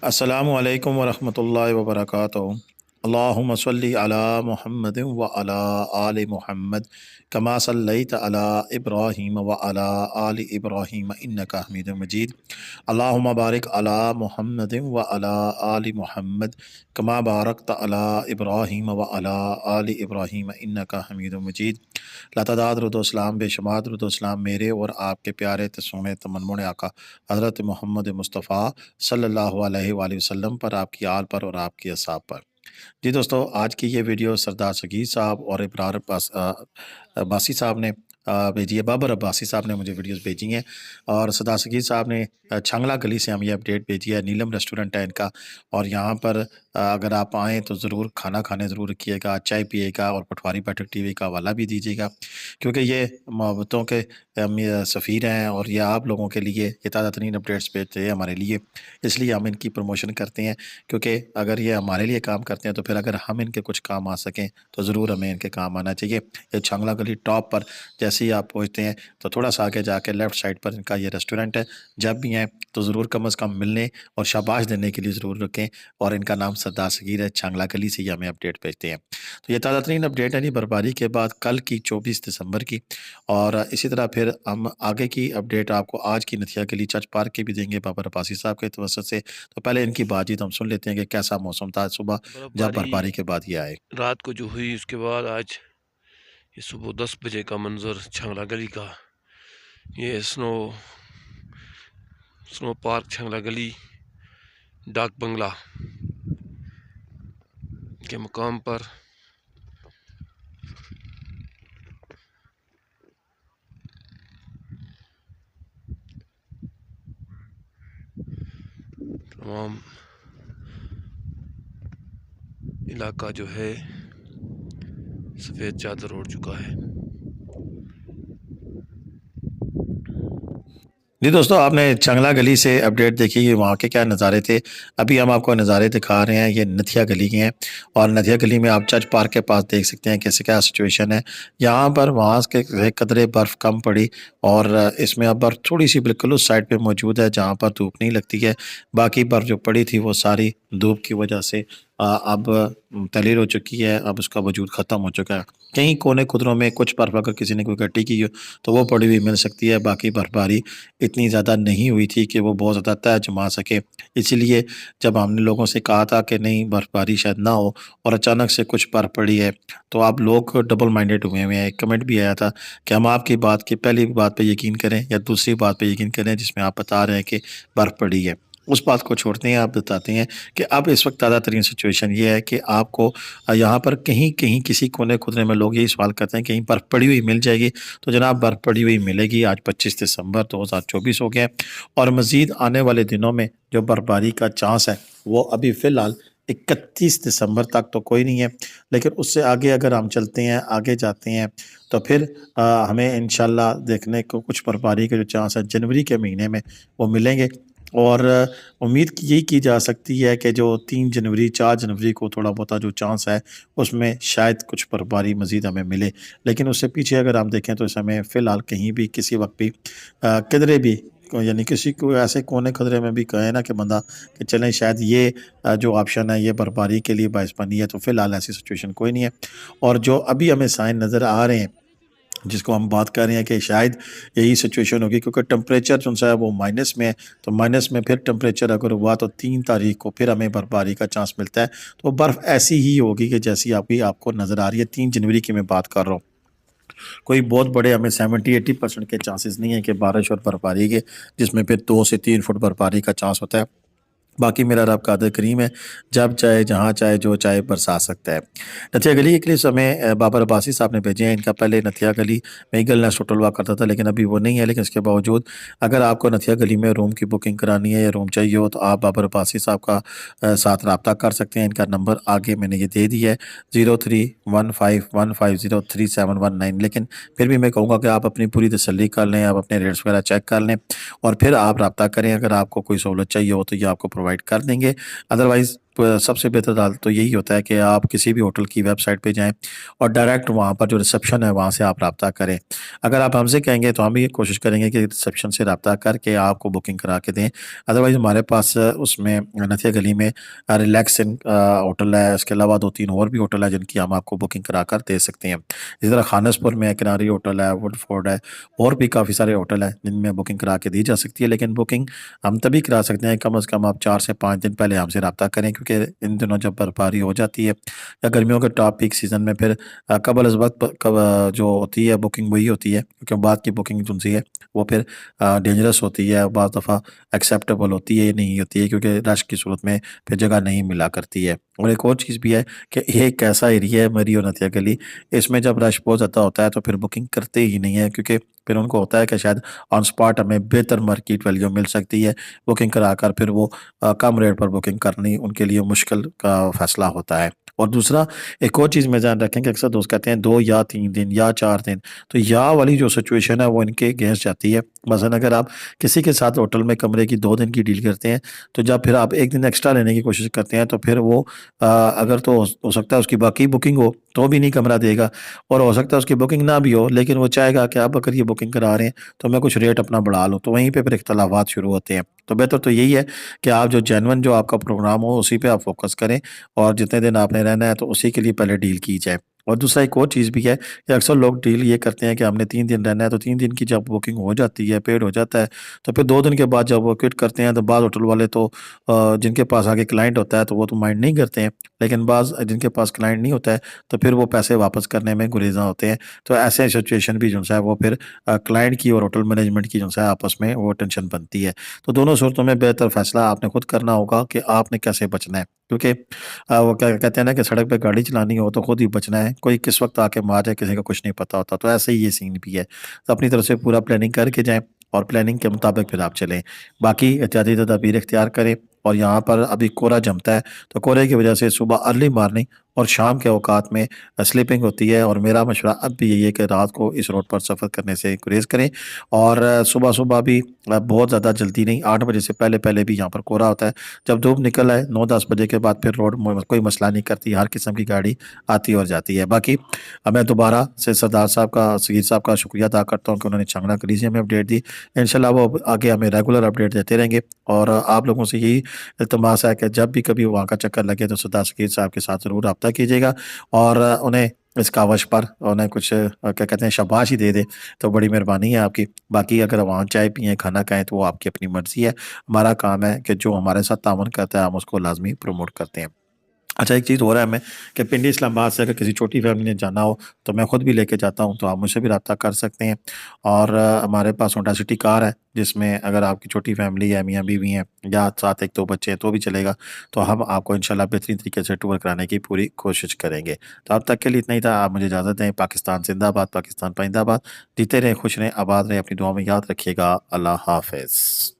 अस्सलामु अलैकुम वरहमतुल्लाहि वबरकातुहू। अल्लाहुम्मा सल्लि अला मुहम्मद व अला आलि मुहम्मद कमा सल्लैत अला इब्राहीम व अला आलि इब्राहीम इन्नका हमीदुम मजीद। अल्लाहुम्मा बारिक अला मुहम्मद व अला आलि मुहम्मद कमा बारकत अला इब्राहीम व अला आलि इब्राहीम इन्नका हमीदुम मजीद। लतादाद रुदोसलाम बेशुमार रुदोसलाम मेरे और आपके प्यारे तस्सूने तमन्मुन आका हज़रत मोहम्मद मुस्तफ़ा सल्लल्लाहु अलैहि वसल्लम पर, आपकी आल पर और आपकी असहाब पर। जी दोस्तों, आज की ये वीडियो सरदार सगीर साहब और इब्रार अब्बासी साहब ने भेजी है। बाबर अब्बासी साहब ने मुझे वीडियोस भेजी हैं और सरदार सगीर साहब ने छंगला गली से हम ये अपडेट भेजी है। नीलम रेस्टोरेंट है इनका, और यहाँ पर अगर आप आएँ तो ज़रूर खाना खाने ज़रूर रखिएगा, चाय पिएगा और पटवारी बैठक टीवी का हवाला भी दीजिएगा, क्योंकि ये मोहब्बतों के सफ़ीर हैं और ये आप लोगों के लिए ये ताज़ा तरीन अपडेट्स भेजते हैं हमारे लिए। इसलिए हम इनकी प्रमोशन करते हैं, क्योंकि अगर ये हमारे लिए काम करते हैं तो फिर अगर हम इनके कुछ काम आ सकें तो ज़रूर हमें इनके काम आना चाहिए। ये छांगला गली टॉप पर जैसे ही आप पहुँचते हैं तो थोड़ा सा आगे जाके लेफ़्ट साइड पर इनका ये रेस्टोरेंट है। जब भी आएँ तो ज़रूर कम अज़ कम मिलने और शाबाश देने के लिए ज़रूर रुकें, और इनका नाम सरदार सगीर है। छांगला गली से ही हमें अपडेट भेजते हैं। तो ये ताज़ा तरीन अपडेट है जी बर्फबारी के बाद कल की 24 दिसंबर की, और इसी तरह फिर हम आगे की अपडेट आपको आज की नथिया गली चर्च पार्क की भी देंगे बाबर अब्बासी साहब के तवज्जुह से। तो पहले इनकी बातचीत हम सुन लेते हैं कि कैसा मौसम था सुबह जब बर्फबारी के बाद ये आए। रात को जो हुई उसके बाद आज ये सुबह 10 बजे का मंजर छंगला गली का। ये स्नो पार्क छंगला गली डाक बंगला के मुकाम पर तमाम इलाका जो है सफ़ेद चादर ओढ़ चुका है। जी दोस्तों, आपने छंगला गली से अपडेट देखी कि वहाँ के क्या नज़ारे थे। अभी हम आपको नज़ारे दिखा रहे हैं, ये नथिया गली के हैं, और नथिया गली में आप चर्च पार्क के पास देख सकते हैं कैसे क्या सिचुएशन है। यहाँ पर वहाँ के कदरे बर्फ़ कम पड़ी, और इसमें अब बर्फ़ थोड़ी सी बिल्कुल उस साइड पे मौजूद है जहाँ पर धूप नहीं लगती है। बाकी बर्फ़ जो पड़ी थी वो सारी धूप की वजह से अब तलीर हो चुकी है, अब उसका वजूद ख़त्म हो चुका है। कहीं कोने खुदरों में कुछ बर्फ़ अगर किसी ने कोई इकट्ठी की हो तो वो पड़ी हुई मिल सकती है। बाकी बर्फबारी इतनी ज़्यादा नहीं हुई थी कि वो बहुत ज़्यादा तह जमा सके। इसीलिए जब हमने लोगों से कहा था कि नहीं बर्फबारी शायद ना हो, और अचानक से कुछ बर्फ़ पड़ी है, तो आप लोग डबल माइंडेड हुए हैं। एक कमेंट भी आया था कि हम आपकी बात की पहली बात पे यकीन करें या दूसरी बात पे यकीन करें जिसमें आप बता रहे हैं कि बर्फ़ पड़ी है। उस बात को छोड़ते हैं, आप बताते हैं कि अब इस वक्त ताज़ा तरीन सिचुएशन ये है कि आपको यहाँ पर कहीं-कहीं किसी कोने-खुदरे में लोग यही सवाल करते हैं कहीं बर्फ़ पड़ी हुई मिल जाएगी। तो जनाब बर्फ़ पड़ी हुई मिलेगी। आज 25 दिसंबर 2024 हो गया है, और मज़ीद आने वाले दिनों में जो बर्फबारी का चांस है वो अभी फ़िलहाल 31 दिसंबर तक तो कोई नहीं है, लेकिन उससे आगे अगर हम चलते हैं, आगे जाते हैं तो फिर हमें इंशाल्लाह देखने को कुछ बर्फबारी के जो चांस है जनवरी के महीने में वो मिलेंगे। और उम्मीद यही की जा सकती है कि जो 3 जनवरी 4 जनवरी को थोड़ा बहुत जो चांस है उसमें शायद कुछ बर्फबारी मज़ीद हमें मिले। लेकिन उससे पीछे अगर हम देखें तो इस समय फ़िलहाल कहीं भी किसी वक्त भी किधरे भी यानी किसी को ऐसे कोने खदरे में भी कहे ना कि बंदा कि चलें शायद ये जो ऑप्शन है ये बर्फबारी के लिए बाइस बनी है, तो फ़िलहाल ऐसी सिचुएशन कोई नहीं है। और जो अभी हमें साइन नज़र आ रहे हैं जिसको हम बात कर रहे हैं कि शायद यही सिचुएशन होगी, क्योंकि टेम्परेचर जो सा है वो माइनस में है। तो माइनस में फिर टेम्परेचर अगर हुआ तो 3 तारीख को फिर हमें बर्फबारी का चांस मिलता है। तो बर्फ़ ऐसी ही होगी कि जैसी आपको नज़र आ रही है। 3 जनवरी की मैं बात कर रहा हूँ। कोई बहुत बड़े हमें 70-80% के चांसेस नहीं है कि बारिश और बर्फबारी के, जिसमें फिर 2 से 3 फुट बर्फबारी का चांस होता है। बाकी मेरा रब कादिर करीम है, जब चाहे जहाँ चाहे जो चाहे बरसा सकता है। नथिया गली के लिए समय बाबर अब्बासी साहब ने भेजे हैं। इनका पहले नथिया गली में ईगल नेस्ट होटल हुआ करता था, लेकिन अभी वो नहीं है। लेकिन इसके बावजूद अगर आपको नथिया गली में रूम की बुकिंग करानी है या रूम चाहिए हो तो आप बाबर अब्बासी साहब का साथ रब्ता कर सकते हैं। इनका नंबर आगे मैंने ये दे दिया है 031515037119। लेकिन फिर भी मैं कहूँगा कि आप अपनी पूरी तसल्ली कर लें, आप अपने रेट्स वगैरह चेक कर लें और फिर आप रब्ता करें। अगर आपको कोई सहूलत चाहिए हो तो ये आपको प्रोवाइड कर देंगे। अदरवाइज़ سب سے بہتر حال تو یہی ہوتا ہے کہ آپ کسی بھی ہوٹل کی ویب سائٹ پہ جائیں اور ڈائریکٹ وہاں پر جو ریسیپشن ہے وہاں سے آپ رابطہ کریں. اگر آپ ہم سے کہیں گے تو ہم بھی یہ کوشش کریں گے کہ ریسیپشن سے رابطہ کر کے آپ کو بکنگ کرا کے دیں. ادروائز ہمارے پاس اس میں نتھیا گلی میں ریلیکسن ہوٹل ہے، اس کے علاوہ 2-3 اور بھی ہوٹل ہے جن کی ہم آپ کو بکنگ کرا کر دے سکتے ہیں. اسی طرح خانس پور میں کناری ہوٹل ہے، وڈ فورڈ ہے، اور بھی کافی سارے ہوٹل ہیں جن میں بکنگ کرا کے دی جا سکتی ہے. لیکن بکنگ ہم تبھی کرا سکتے ہیں کم از کم آپ 4 سے 5 دن پہلے ہم سے رابطہ کریں، کیونکہ ان دنوں جب برفباری ہو جاتی ہے یا گرمیوں کے ٹاپ پیک سیزن میں پھر قبل از وقت جو ہوتی ہے بکنگ وہی ہوتی ہے، کیونکہ بعد کی بکنگ جو سی ہے وہ پھر ڈینجرس ہوتی ہے، بعض دفعہ ایکسیپٹیبل ہوتی ہے نہیں ہوتی ہے، کیونکہ رش کی صورت میں پھر جگہ نہیں ملا کرتی ہے. اور ایک اور چیز بھی ہے کہ یہ ایک ایسا ایریا ہے مری اور نتھیا گلی، اس میں جب رش بہت زیادہ ہوتا ہے تو پھر بکنگ کرتے ہی نہیں ہے، کیونکہ پھر ان کو ہوتا ہے کہ شاید آن سپاٹ ہمیں بہتر مارکیٹ ویلیو مل سکتی ہے. بکنگ کرا کر پھر وہ کم ریٹ پر بکنگ کرنی ان کے لیے مشکل کا فیصلہ ہوتا ہے. اور دوسرا ایک اور چیز میں ذہن رکھیں کہ اکثر دوست کہتے ہیں 2 یا 3 دن یا 4 دن، تو یا والی جو سچویشن ہے وہ ان کے اگینسٹ جاتی ہے. مثلا اگر آپ کسی کے ساتھ ہوٹل میں کمرے کی 2 دن کی ڈیل کرتے ہیں تو جب پھر آپ 1 دن ایکسٹرا لینے کی کوشش کرتے ہیں تو پھر وہ اگر تو ہو سکتا ہے اس کی باقی بکنگ ہو تو بھی نہیں کمرہ دے گا، اور ہو سکتا ہے اس کی بکنگ نہ بھی ہو لیکن وہ چاہے گا کہ اب اگر یہ بکنگ کرا رہے ہیں تو میں کچھ ریٹ اپنا بڑھا لوں، تو وہیں پہ پھر اختلافات شروع ہوتے ہیں. تو بہتر تو یہی ہے کہ آپ جو جینون جو آپ کا پروگرام ہو اسی پہ آپ فوکس کریں، اور جتنے دن آپ نے رہنا ہے تو اسی کے لیے پہلے ڈیل کی جائے. اور دوسرا ایک اور چیز بھی ہے کہ اکثر لوگ ڈیل یہ کرتے ہیں کہ ہم نے 3 دن رہنا ہے، تو 3 دن کی جب بکنگ ہو جاتی ہے، پیڈ ہو جاتا ہے، تو پھر 2 دن کے بعد جب وہ کوئٹ کرتے ہیں تو بعض ہوٹل والے تو جن کے پاس آگے کلائنٹ ہوتا ہے تو وہ تو مائنڈ نہیں کرتے ہیں، لیکن بعض جن کے پاس کلائنٹ نہیں ہوتا ہے تو پھر وہ پیسے واپس کرنے میں گریزاں ہوتے ہیں. تو ایسے سچویشن بھی جو ہے وہ پھر کلائنٹ کی اور ہوٹل مینجمنٹ کی جو ہے آپس میں وہ ٹینشن بنتی ہے. تو دونوں صورتوں میں بہتر فیصلہ آپ نے خود کرنا ہوگا کہ آپ نے کیسے بچنا ہے، کیونکہ وہ کیا کہتے ہیں نا کہ سڑک پہ گاڑی چلانی ہو تو خود ہی بچنا ہے، کوئی کس وقت آ کے مار جائے کسی کا کچھ نہیں پتا ہوتا. تو ایسے ہی یہ سین بھی ہے، تو اپنی طرف سے پورا پلاننگ کر کے جائیں اور پلاننگ کے مطابق پھر آپ چلیں. باقی احتیاطی تدابیر اختیار کریں. اور یہاں پر ابھی کورا جمتا ہے تو کورے کی وجہ سے صبح ارلی مارننگ اور شام کے اوقات میں سلیپنگ ہوتی ہے، اور میرا مشورہ اب بھی یہی ہے کہ رات کو اس روڈ پر سفر کرنے سے گریز کریں. اور صبح صبح بھی بہت زیادہ جلدی نہیں، 8 بجے سے پہلے پہلے بھی یہاں پر کورا ہوتا ہے. جب دھوپ نکل آئے 9-10 بجے کے بعد پھر روڈ کوئی مسئلہ نہیں کرتی، ہر قسم کی گاڑی آتی اور جاتی ہے. باقی میں دوبارہ سے سردار صاحب کا، سگیر صاحب کا شکریہ ادا کرتا ہوں کہ انہوں نے چنگلا گلی سے ہمیں اپڈیٹ دی. انشاءاللہ وہ آگے ہمیں ریگولر اپڈیٹ دیتے رہیں گے. اور آپ لوگوں سے یہی التماس ہے کہ جب بھی کبھی وہاں کا چکر لگے تو سردار سگیر صاحب کے ساتھ ضرور رابطہ کیجیے گا، اور انہیں اس کاوش پر انہیں کچھ کیا کہتے ہیں شاباش ہی دے دے تو بڑی مہربانی ہے آپ کی. باقی اگر وہاں چائے پئیں، کھانا کھائیں تو وہ آپ کی اپنی مرضی ہے. ہمارا کام ہے کہ جو ہمارے ساتھ تعاون کرتا ہے ہم اس کو لازمی پروموٹ کرتے ہیں. اچھا ایک چیز ہو رہا ہے ہمیں کہ پنڈی اسلام آباد سے اگر کسی چھوٹی فیملی نے جانا ہو تو میں خود بھی لے کے جاتا ہوں، تو آپ مجھ سے بھی رابطہ کر سکتے ہیں. اور ہمارے پاس ہونڈا سٹی کار ہے جس میں اگر آپ کی چھوٹی فیملی ہے، میاں بیوی ہیں یا ساتھ 1-2 بچے ہیں تو بھی چلے گا، تو ہم آپ کو انشاءاللہ بہترین طریقے سے ٹور کرانے کی پوری کوشش کریں گے. تو اب تک کے لیے اتنا ہی تھا. آپ مجھے اجازت دیں. پاکستان زندہ آباد، پاکستان پائندہ آباد. جیتے رہیں، خوش رہیں، آباد رہیں. اپنی دعاؤں میں یاد رکھیے گا. اللہ حافظ.